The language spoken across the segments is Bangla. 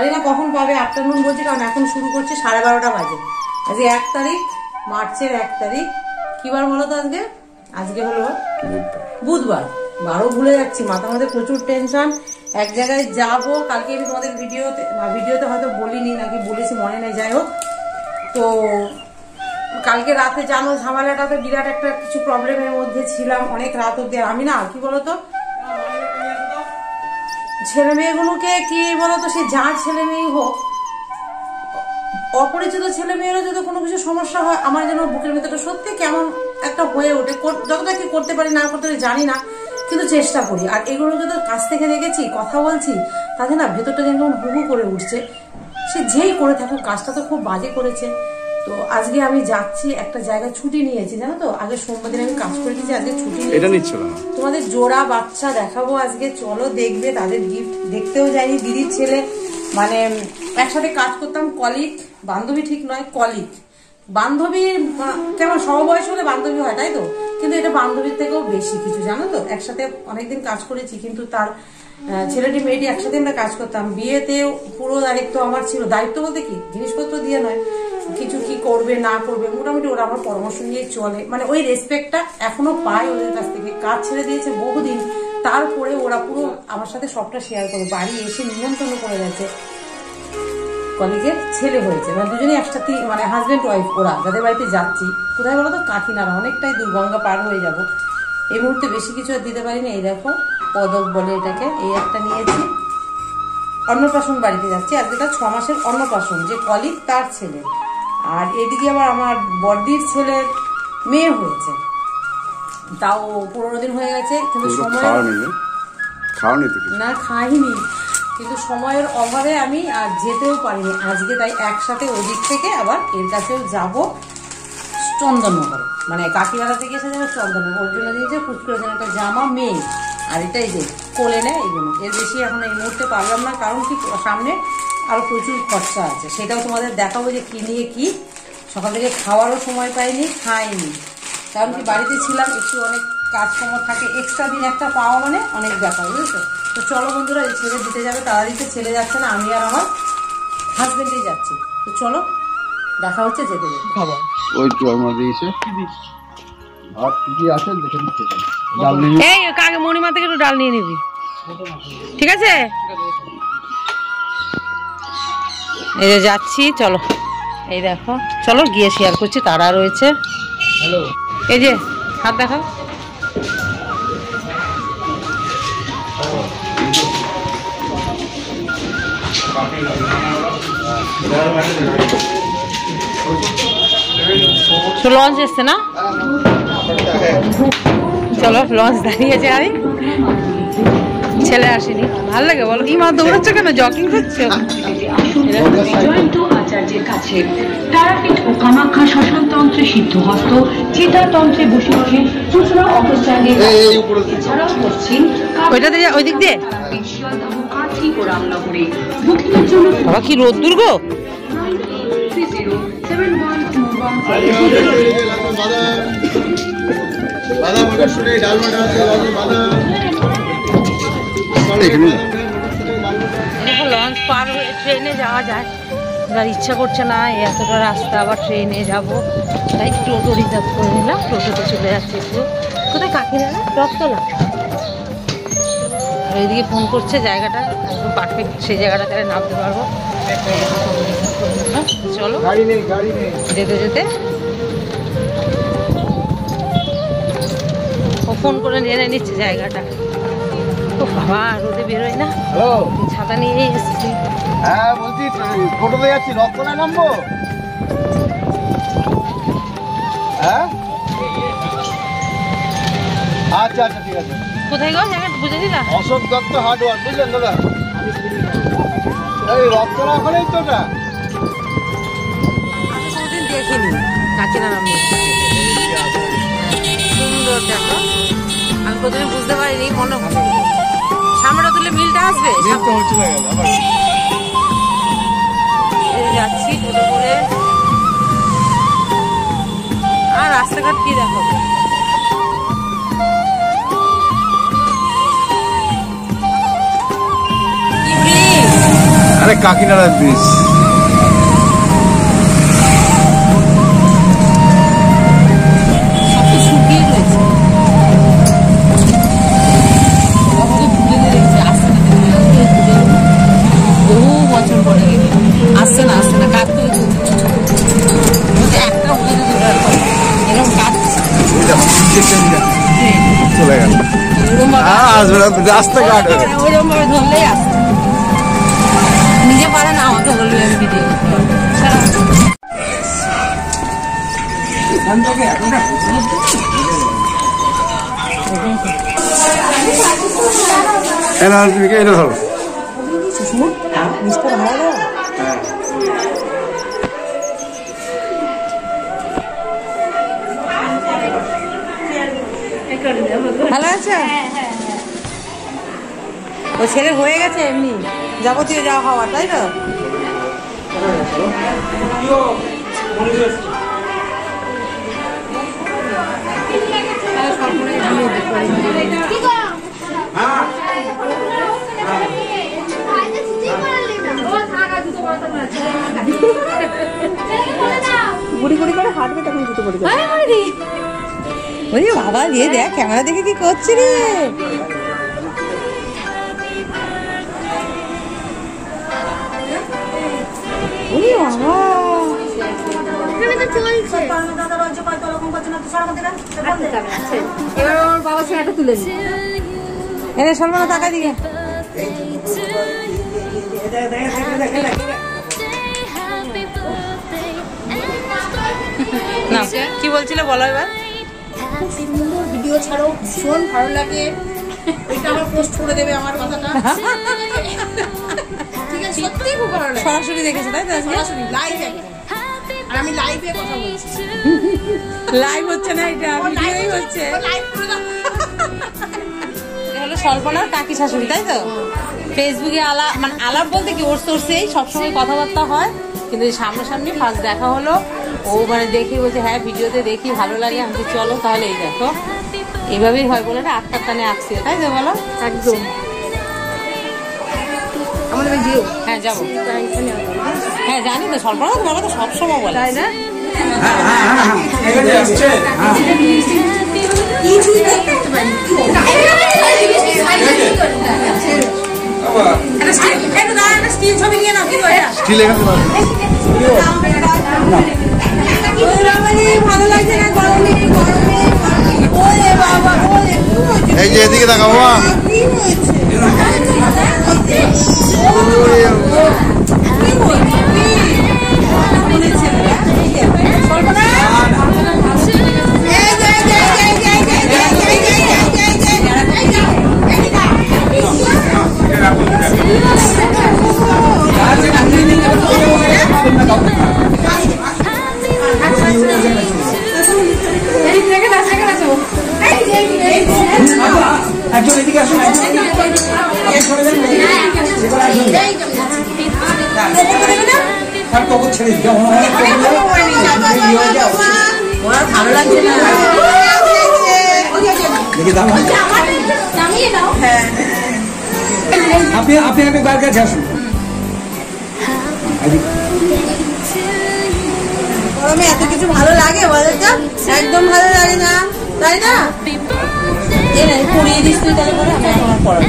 জানি না কখন পাবে, আফটারনুন বলছি, কারণ এখন শুরু করছে 12:30 বাজে। আজকে 1 তারিখ, মার্চের 1 তারিখ। কি বার বলো তো আজকে? আজকে হলো বুধবার। 12 ভুলে যাচ্ছি, মাথার মধ্যে প্রচুর টেনশন। এক জায়গায় যাবো কালকে, আমি তোমাদের ভিডিওতে হয়তো বলিনি, নাকি বলেছি মনে নেই, যাই হোক। তো কালকে রাতে জানো ঝামেলাটাতে বিরাট একটা কিছু প্রবলেমের মধ্যে ছিলাম, অনেক রাত অব্দি। আমি না কি বলতো, ছেলে মেয়েগুলোকে কি বলতো, সে যা ছেলে মেয়ে হোক, অপরিচিত ছেলে মেয়েরও যদি কোনো কিছু সমস্যা হয়, আমার যেন বুকের ভিতরটা সত্যি কেমন একটা হয়ে ওঠে। যতটা কি করতে পারি না করতে পারি জানি না, কিন্তু চেষ্টা করি। আর এগুলো যদি কাছ থেকে দেখেছি, কথা বলছি, তাতে না ভেতরটা যেন হুহু করে উঠছে। সে যেই করে থাকুক, কাজটা তো খুব বাজে করেছে। তো আজকে আমি যাচ্ছি একটা জায়গায়, ছুটি নিয়েছি জানো তো। আগে সোমবার দিন আমি কাজ করে দিয়েছি, আজকে ছুটি নিয়েছি। তোমাদের জোড়া বাচ্চা দেখাবো আজকে, চলো দেখবে। তাদের গিফট দেখতেও যাইনি, দিদির ছেলে, মানে একসাথে কাজ করতাম, কলিগ, বান্ধবী ঠিক নয়, কলিগ। বান্ধবী কেমন সমবয়স হলে বান্ধবী হয়, তাই তো? কিন্তু এটা বান্ধবীর থেকেও বেশি কিছু, জানো তো। একসাথে অনেকদিন কাজ করেছি, কিন্তু তার ছেলেটি মেয়েটি একসাথে আমরা কাজ করতাম। বিয়েতেও পুরো দায়িত্ব আমার ছিল। দায়িত্ব বলতে কি, জিনিসপত্র দিয়ে নয়, কিছু কি করবে না করবে মোটামুটি ওরা আমার পরামর্শ নিয়ে চলে। মানে ওই রেসপেক্টটা এখনো পাই ওদের কাছ থেকে। কাজ ছেড়ে দিয়েছে বহুদিন, তারপরে ওরা পুরো আমার সাথে সবটা শেয়ার করে। বাড়ি এসে নিমন্ত্রণ করে গেছে, কলিগের ছেলে হয়েছে, মানে দুজনেই একসাথে, মানে হাজবেন্ড ওয়াইফ। ওরা যাদের বাড়িতে যাচ্ছি, কোথায় বলো তো, কাকিনাড়া, অনেকটাই দূর, গঙ্গা পার হয়ে যাব। এই মুহূর্তে বেশি কিছু আর দিতে পারিনি। এই দেখো পদক বলে এটাকে, এই একটা নিয়েছি। অন্নপ্রাশন বাড়িতে যাচ্ছি আজকে, তার 6 মাসের অন্নপ্রাশন, যে কলিগ তার ছেলে। আর এদিকে আবার আমার বড়দির ছেলের মেয়ে হয়েছে, তাও 15 দিন হয়ে গেছে। কিন্তু সময় না, খাইনি, কিন্তু সময়ের অভাবে আমি আর যেতেও পারিনি আজকে। তাই একসাথে ওদিক থেকে আবার এর কাছেও যাব, চন্দননগর, মানে কাকিনাড়া থেকে এসে যাবে চন্দননগর। ওর জন্য দিয়েছে কুচকুড়ের জন্য একটা জামা, মেয়ে। আর এটাই যে কোলে নেয়, এই জন্য। এর বেশি এখন এই মুহূর্তে পারলাম না, কারণ কি সামনে আরো প্রচুর খরচা আছে, সেটাও তোমাদের দেখাবো যে কি নিয়ে কি। সকাল থেকে খাওয়ারও সময় পাইনি, খাইনি, কারণ কি বাড়িতে ছিলাম, একটু অনেক কাজকর্ম থাকে। এক্সট্রা দিন একটা পাওয়া মানে অনেক ব্যাপার, বুঝেছো? তো চলো বন্ধুরা, এই ছেলে দিতে যাবে, তাড়াতাড়িতে ছেলে যাচ্ছে না, আমি আর আমার হাজবেন্ডই যাচ্ছি। তো চলো দেখা হচ্ছে, যেতে যেতে। খাবার ওই তো আমার দিয়েছে, আর কি আছে দেখে নিতে। এই কাকে মণিমা থেকে একটু ডাল নিয়ে নিবি, ঠিক আছে? এই যে যাচ্ছি, চলো। এই দেখো, চলো গিয়ে শেয়ার করছি, তারা রয়েছে। হ্যালো, এই যে হাত দেখাও। লঞ্চ এসছে না, চলো লঞ্চ দাঁড়িয়েছে। আমি ছেলে আসেনি, ভালো লাগে বলো? ইমা দৌড়াচ্ছ কেন, জগিং করছো? আচার্যের কাছে তারাপীঠ ও কামাখ্যা শ্মশানতন্ত্রে সিদ্ধহস্ত, চিতাতন্ত্রে বসে বসে খুচরা অপচারে এছাড়াও পশ্চিম ওইটাতে ওই দিক দিয়ে কাঠি ও রামনগরে বুকিংয়ের জন্য বাবা কি রোদ দুর্গ। লঞ্চ পার হয়ে ট্রেনে যাওয়া যায়, এবার ইচ্ছা করছে না এতটা রাস্তা আবার ট্রেনে যাব, তাই টোটো রিজার্ভ করে নিলাম। টোটোতে চলে যাচ্ছে একটু। কোথায় কাকিনাড়া, রথতলা। আর ওইদিকে ফোন করছে, জায়গাটা একদম পারফেক্ট, সেই জায়গাটা তাহলে নামতে পারবো। চলো যেতে যেতে ও ফোন করে জেনে নিচ্ছে জায়গাটা। ও বাবা, রোদে বেরোয় না, ছাতা নিয়ে এসেছি। হ্যাঁ বলছি, টোটোতে যাচ্ছি, রথতলা নামবো। হ্যাঁ আচ্ছা আচ্ছা, ঠিক আছে। কোথায় গো জায়গাটা বুঝে দিলা? অশোক দত্ত হার্ডওয়ার, বুঝলেন দাদা? এই রথতলা ওখানেই তো। ওটা আমি কোনোদিন দেখিনি কাকিনাড়া নাম, সুন্দর দেখো। আমি প্রথমে বুঝতে পারিনি, মনে হয় সামনেটা তুলে মিলটা আসবে। যাচ্ছি টোটো করে, আর রাস্তাঘাট কি দেখো। আরে কাকিনাড়া ব্রিজ। চলে গেল রাস্তাঘাট ধরলেই আসে, নিজে পারে না আমাকে বলবি আমি ভিডিও এটা ধরো। ভালো আছে? ও ছেলে হয়ে গেছে এমনি যাবতীয় যা হওয়ার, তাই তো? গুড়ি গুড়ি করে হাঁটবে তখন জুতো পড়ে যাবে। ওরে বাবা, দিয়ে দেখ ক্যামেরা দেখে কি করছে রে। ওরে বাবা, এবার ওর বাবা ছেলেটা তুলে নি। এনে সলমানা টাকা দিয়ে না, কি বলছিলে বলো এবার। ভিডিও ছাড়ো, ভীষণ ভালো লাগে। এটা আমার পোস্ট করে দেবে আমার কথাটা। ঠিক আছে, সত্যি খুব ভালো লাগে। সরাসরি দেখেছো তাই তো? সরাসরি লাইভ একদম। আর আমি লাইভে কথা বলছি। লাইভ হচ্ছে না, এটা ভিডিওই হচ্ছে। লাইভ করে দাও। এটা হলো স্বল্পনার কাকি শাশুড়ি, তাই তো? ফেসবুকে মানে আলাপ বলতে কি ওর সোর্সেই সবসময় কথাবার্তা হয়, কিন্তু সামনাসামনি ফার্স্ট দেখা হলো। ও মানে দেখি বলছে হ্যাঁ ভিডিওতে দেখি ভালো লাগে, আমি চলো তাহলে এই দেখো। এইভাবেই হয় বলে না, আটটার টানে আসছে, তাই তো বলো? একদম। আমাদের ভিডিও, হ্যাঁ যাবো। হ্যাঁ জানি তো, স্বল্পনা তোমার কথা সবসময় বলে, তাই না? এই যে এদিকে দেখা বাবা, ভালো লাগছে না। আপনি একটু গায়ের কাছে আসুন। গরমে এত কিছু ভালো লাগে বলো তো? একদম ভালো লাগে না, তাই না? পড়িয়ে দিস তুই তাহলে পরে আমরা তোমার পড়াবো।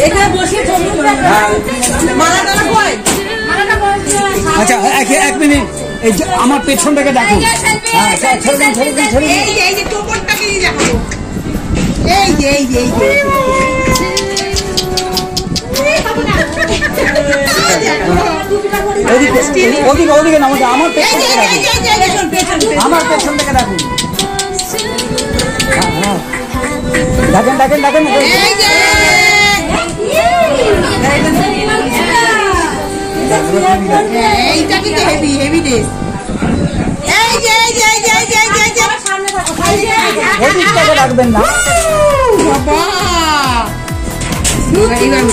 এখানে বসে আচ্ছা এক মিনিট, এই যে আমার পেছনটাকে ডাকুন। ওদিকে না, আমার পেছনটাকে ডাকুন, আমার পেছনটাকে ডাকুন। ডাকেন এইটা কিন্তু হেভি ড্রেস। রাখবেন না বাবা, দেখেন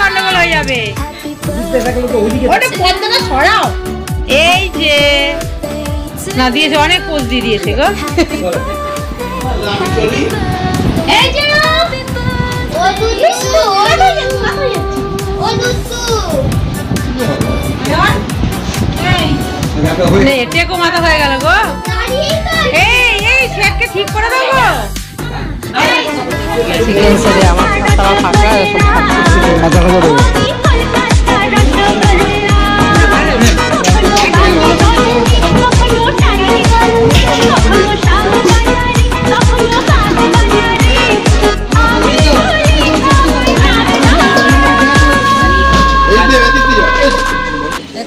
গন্ডগোল হয়ে যাবে। এই যে না দিয়েছে, অনেক পোজ দিয়ে দিয়েছে গো। টেকো মাথা হয়ে গেল গো। এই শেখকে ঠিক করে দেবো। আমার ফাঁকা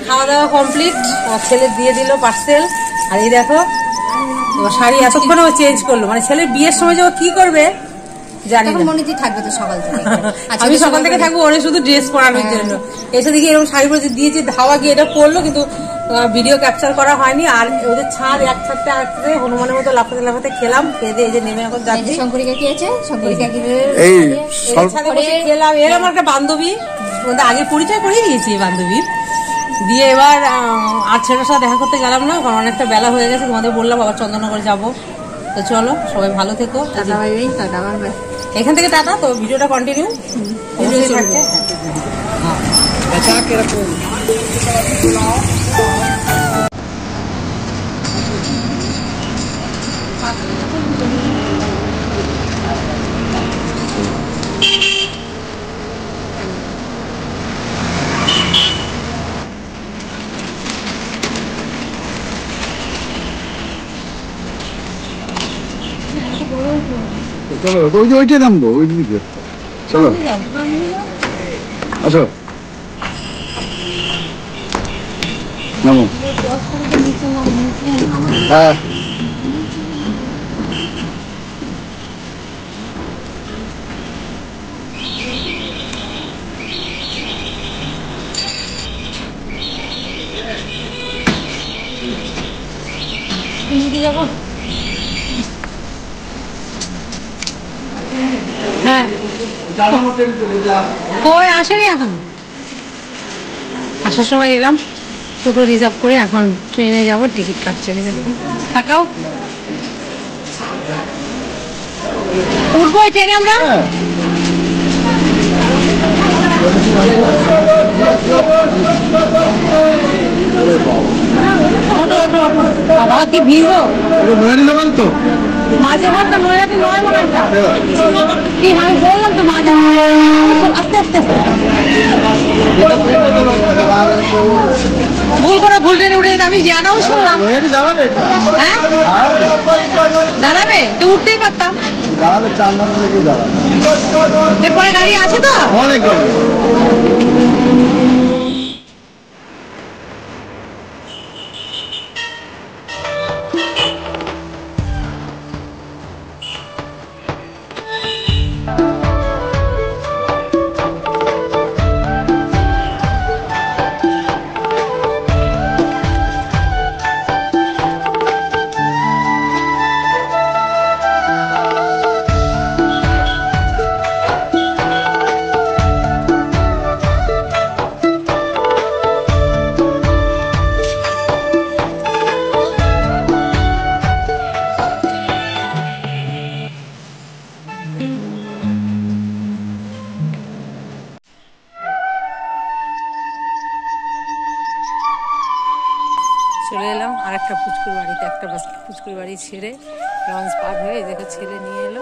খাওয়া দাওয়া কমপ্লিট, ছেলে দিয়ে দিল পার্সেল। আর এই দেখো শাড়ি এতক্ষণ ও চেঞ্জ করলো, মানে ছেলের বিয়ের সময় যে ও কি করবে জানি না। মনিতি থাকবে তো সকাল থেকে, আমি সকাল থেকে থাকবো ওরে শুধু ড্রেস পরানোর জন্য। এসে দেখি এরকম শাড়ি পরে দিয়েছে, ধাওয়া গিয়ে এটা পরলো, কিন্তু ভিডিও ক্যাপচার করা হয়নি। আর ওদের ছাদ এক ছাদতে আসতে হনুমানের মতো লাফাতে লাফাতে খেলাম, খেয়ে এই যে নেমে এখন যাচ্ছি। শঙ্করিকা কি আছে, শঙ্করিকা কি এই ছাদে বসে খেলাম। এর আমার একটা বান্ধবী, আগে পরিচয় করিয়ে দিয়েছি এই বান্ধবীর। দিয়ে এবার আর ছেলের সাথে দেখা করতে গেলাম না, কারণ অনেকটা বেলা হয়ে গেছে। তোমাদের বললাম আবার চন্দননগর যাবো। তো চলো সবাই ভালো থেকো, এখান থেকে টাটা। তো ভিডিওটা কন্টিনিউ থাকছে। চলো ওইটাই নামবো, ওই দিকে চলো আসো নামো। হ্যাঁ যাবো। হ্যাঁ কই আসেনি এখন, আসার সময় এলাম, টোটো রিজার্ভ করে এখন ট্রেনে যাবো, টিকিট কাটছে। থাকাও উঠবো ট্রেনে আমরা। বাবা কি ভিড় তো, মাঝে মাঝে নয়াতে নয় মনে হয় কি, আমি বললাম তো মাঝে আস্তে আস্তে ভুল করে ভুল ট্রেনে উঠে আমি জানাও শুনলাম। হ্যাঁ দাঁড়াবে তো, উঠতেই পারতাম। এরপরে গাড়ি আছে তো অনেক। চলে এলাম আর একটা ফুচকুর বাড়িতে, একটা ফুচকুর বাড়ি ছেড়ে লঞ্চ পার হয়ে দেখো ছেলে নিয়ে এলো,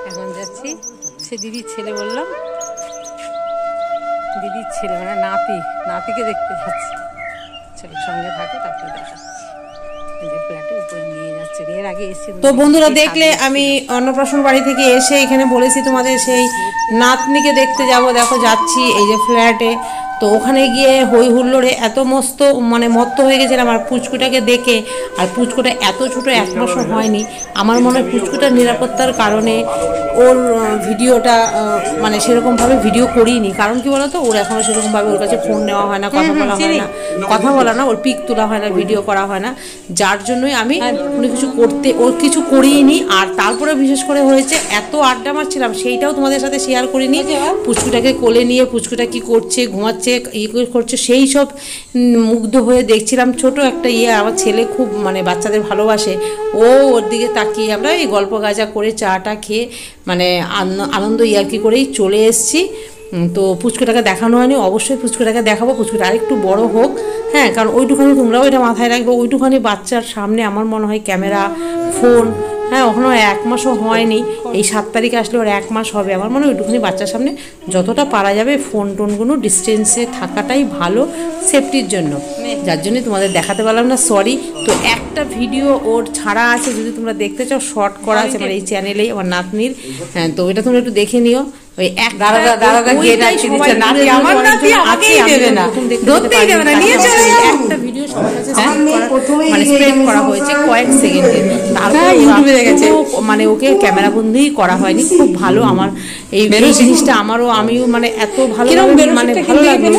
এখন যাচ্ছি। সে দিদির ছেলে বললাম, দিদির ছেলে মানে নাতিকে দেখতে যাচ্ছি। ছেলের সঙ্গে থাকে তারপরে দেখা ফ্ল্যাটে উপরে নিয়ে যাচ্ছে। এর আগে এসে তো বন্ধুরা দেখলে আমি অন্নপ্রাশন বাড়ি থেকে এসে এখানে বলেছি তোমাদের সেই নাতনিকে দেখতে যাব। দেখো যাচ্ছি এই যে ফ্ল্যাটে। তো ওখানে গিয়ে হই হুল্লোড়ে এত মস্ত মানে মত্ত হয়ে গেছিলাম আর পুচকুটাকে দেখে। আর পুচকুটা এত ছোটো, 1 মাসও হয়নি। আমার মনে হয় পুচকুটার নিরাপত্তার কারণে ওর ভিডিওটা মানে সেরকমভাবে ভিডিও করিনি। কারণ কি বলতো, ওর এখনও সেরকমভাবে ওর কাছে ফোন নেওয়া হয় না, কথা বলা হয় না, ওর পিক তোলা হয় না, ভিডিও করা হয় না। যার জন্যই আমি কোনো কিছু করিনি। আর তারপরে বিশেষ করে হয়েছে এত আড্ডা মারছিলাম, সেইটাও তোমাদের সাথে শেয়ার করিনি। পুচকুটাকে কোলে নিয়ে পুচকুটা কি করছে, ঘুমাচ্ছে, করছে, সেই সব মুগ্ধ হয়ে দেখছিলাম। ছোট একটা আমার ছেলে খুব মানে বাচ্চাদের ভালোবাসে। ওর দিকে তাকিয়ে আমরা এই গল্প গাজা করে চাটা খেয়ে মানে আনন্দ ইয়ার্কি করেই চলে এসেছি। তো পুচকুটাকে দেখানো হয়নি, অবশ্যই পুচকুটাকে দেখাবো। পুচকুটা আরেকটু বড় হোক, হ্যাঁ, কারণ ওইটুখানি তোমরাও এটা মাথায় রাখবে। ওইটুখানি বাচ্চার সামনে আমার মনে হয় ক্যামেরা, ফোন, হ্যাঁ, ওখানে 1 মাসও হয়নি। এই 7 তারিখে আসলে ওর 1 মাস হবে। আমার মনে হয় ওইটুখানি বাচ্চার সামনে যতটা পারা যাবে ফোন টোনগুলো ডিস্টেন্সে থাকাটাই ভালো সেফটির জন্য। যার জন্য তোমাদের দেখাতে পারলাম না, সরি। তো একটা ভিডিও ওর ছাড়া আছে, যদি তোমরা দেখতে চাও, শর্ট করা আছে আমার এই চ্যানেলেই, আমার নাতনির। হ্যাঁ, তো এটা তোমরা একটু দেখে নিও। ওই এক দাঁড়াগা গেট আটকে দিচ্ছে, নাতি আমার নাতি আমাকেই দেবে না, ধরতেই দেবে না, নিয়ে চলে যাও। একটা ভিডিও সবার কাছে মানে স্প্রেড করা হয়েছে কয়েক সেকেন্ডে, তারপর ইউটিউবে দেখেছে মানে ওকে ক্যামেরা বন্দি করা হয়নি। খুব ভালো আমার এই জিনিসটা, আমিও মানে এত ভালো মানে ভালো লাগলো।